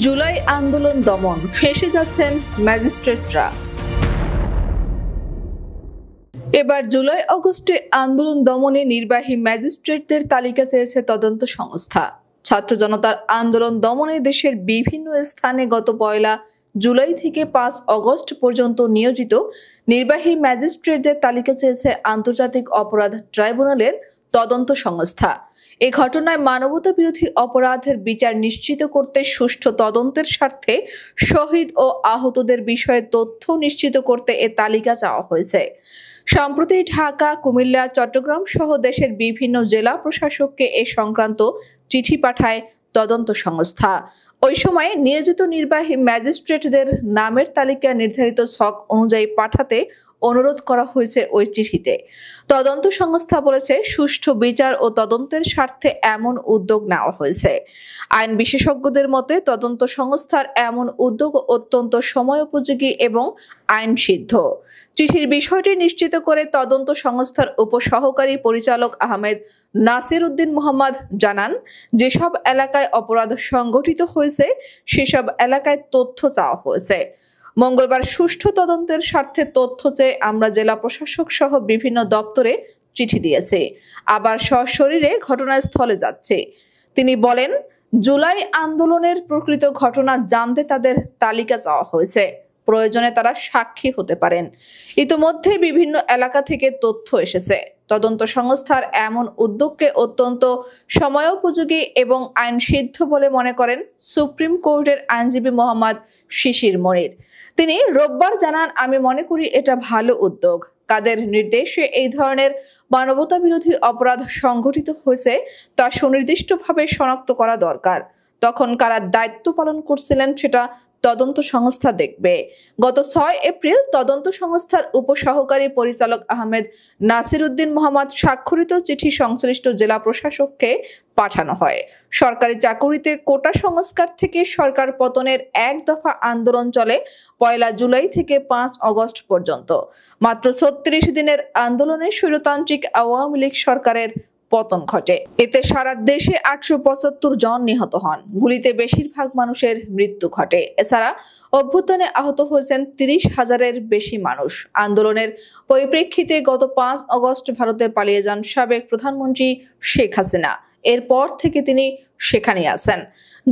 জুলাই আন্দোলন দমন, ফেঁসে যাচ্ছেন ম্যাজিস্ট্রেটরা। এবার জুলাই আগস্টে আন্দোলন দমনে নির্বাহী ম্যাজিস্ট্রেটদের তালিকা চেয়েছে তদন্ত সংস্থা। ছাত্র জনতার আন্দোলন দমনে দেশের বিভিন্ন স্থানে গত 1 জুলাই থেকে 5 আগস্ট পর্যন্ত নিয়োজিত নির্বাহী ম্যাজিস্ট্রেটদের তালিকা চেয়েছে আন্তর্জাতিক অপরাধ ট্রাইব্যুনালের তদন্ত সংস্থা। এই ঘটনায় মানবতা বিরোধী অপরাধের বিচার নিশ্চিত করতে সুষ্ঠু তদন্তের স্বার্থে শহীদ ও আহতদের বিষয়ে তথ্য নিশ্চিত করতে এ তালিকা চাওয়া হয়েছে। সম্প্রতি ঢাকা, কুমিল্লা, চট্টগ্রাম সহ দেশের বিভিন্ন জেলা প্রশাসককে এ সংক্রান্ত চিঠি পাঠায় তদন্ত সংস্থা। ওই সময় নিয়োজিত নির্বাহী ম্যাজিস্ট্রেটদের নামের তালিকা নির্ধারিত ছক অনুযায়ী পাঠাতে অনুরোধ করা হয়েছে ওই চিঠিতে। তদন্ত সংস্থা বলেছে, সুষ্ঠু বিচার ও তদন্তের স্বার্থে এমন উদ্যোগ নেওয়া হয়েছে। আইন বিশেষজ্ঞদের মতে তদন্ত সংস্থার এমন উদ্যোগ অত্যন্ত সময়োপযোগী এবং আইনসিদ্ধ। চিঠির বিষয়টি নিশ্চিত করে তদন্ত সংস্থার উপসহকারী পরিচালক আহমেদ নাসির উদ্দিন মোহাম্মদ জানান, যেসব এলাকায় অপরাধ সংগঠিত হয়েছে সেসব এলাকায় তথ্য চাওয়া হয়েছে। মঙ্গলবার সুষ্ঠু তদন্তের স্বার্থে তথ্য চেয়ে আমরা জেলা প্রশাসক সহ বিভিন্ন দপ্তরে চিঠি দিয়েছি, আবার সশরীরে ঘটনাস্থলে যাচ্ছে। তিনি বলেন, জুলাই আন্দোলনের প্রকৃত ঘটনা জানতে তাদের তালিকা চাওয়া হয়েছে। প্রয়োজনে তারা সাক্ষী হতে পারেন। ইতিমধ্যে বিভিন্ন এলাকা থেকে তথ্য এসেছে। তদন্ত সংস্থার এমন উদ্যোগকে অত্যন্ত সময়োপযোগী এবং আইনসিদ্ধ বলে মনে করেন সুপ্রিম কোর্টের আইনজীবী মোহাম্মদ শিশির মনির। তিনি রোববার জানান, আমি মনে করি এটা ভালো উদ্যোগ। কাদের নির্দেশে এই ধরনের মানবতা বিরোধী অপরাধ সংঘটিত হয়েছে তা সুনির্দিষ্টভাবে শনাক্ত করা দরকার। তখন কারা দায়িত্ব পালন করছিলেন সেটা তদন্ত সংস্থা দেখবে। গত 6 এপ্রিল তদন্ত সংস্থার উপসহকারী পরিচালক আহমেদ নাসির উদ্দিন মোহাম্মদ স্বাক্ষরিত চিঠি সংশ্লিষ্ট জেলা প্রশাসককে পাঠানো হয়। সরকারি চাকুরিতে কোটা সংস্কার থেকে সরকার পতনের 1 দফা আন্দোলন চলে 1 জুলাই থেকে 5 আগস্ট পর্যন্ত। মাত্র 36 দিনের আন্দোলনে স্বৈরতান্ত্রিক আওয়ামী লীগ সরকারের পতন ঘটে। এতে সারা দেশে 875 জন নিহত হন। গুলিতে বেশিরভাগ মানুষের মৃত্যু ঘটে। এছাড়া অভ্যুত্থানে আহত হয়েছেন 30,000-এর বেশি মানুষ। আন্দোলনের পরিপ্রেক্ষিতে গত 5 আগস্ট ভারতে পালিয়ে যান সাবেক প্রধানমন্ত্রী শেখ হাসিনা। এরপর থেকে তিনি সেখানেই আছেন।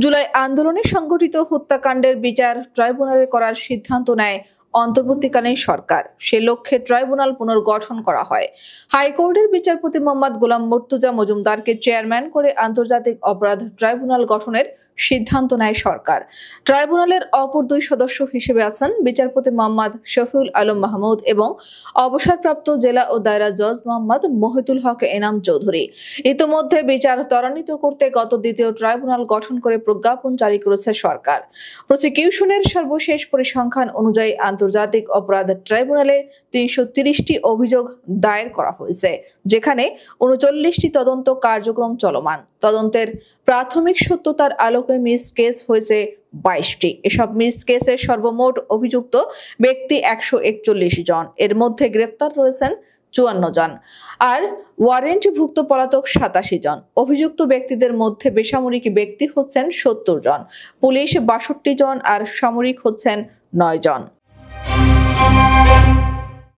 জুলাই আন্দোলনে সংঘটিত হত্যাকাণ্ডের বিচার ট্রাইব্যুনালে করার সিদ্ধান্ত নেয় অন্তর্বর্তীকালীন সরকার। সে লক্ষ্যে ট্রাইব্যুনাল পুনর্গঠন করা হয়। হাইকোর্টের বিচারপতি মোহাম্মদ গোলাম মুর্তুজা মজুমদারকে চেয়ারম্যান করে আন্তর্জাতিক অপরাধ ট্রাইব্যুনাল গঠনের সিদ্ধান্ত নেয় সরকার। ট্রাইব্যুনালের অপর 2 সদস্য হিসেবে আছেন বিচারপতি মোহাম্মদ শফিউল আলম মাহমুদ এবং অবসরপ্রাপ্ত জেলা ও দায়রা জজ মোহাম্মদ মহিতুল হক এনাম চৌধুরী। ইতিমধ্যে বিচার ত্বরান্বিত করতে গত 2য় ট্রাইব্যুনাল গঠন করে প্রজ্ঞাপন জারি করেছে সরকার। প্রসিকিউশনের সর্বশেষ পরিসংখ্যান অনুযায়ী আন্তর্জাতিক অপরাধ ট্রাইব্যুনালে 330টি অভিযোগ দায়ের করা হয়েছে, যেখানে 39টি তদন্ত কার্যক্রম চলমান। তদন্তের প্রাথমিক সত্যতার আলোকে মিস কেস হয়েছে 22টি। এসব মিস কেসের সর্বমোট অভিযুক্ত ব্যক্তি 141 জন। এর মধ্যে গ্রেফতার রয়েছেন 54 জন আর ওয়ারেন্টভুক্ত পলাতক 87 জন। অভিযুক্ত ব্যক্তিদের মধ্যে বেসামরিক ব্যক্তি হচ্ছেন 70 জন, পুলিশ 62 জন আর সামরিক হচ্ছেন 9 জন।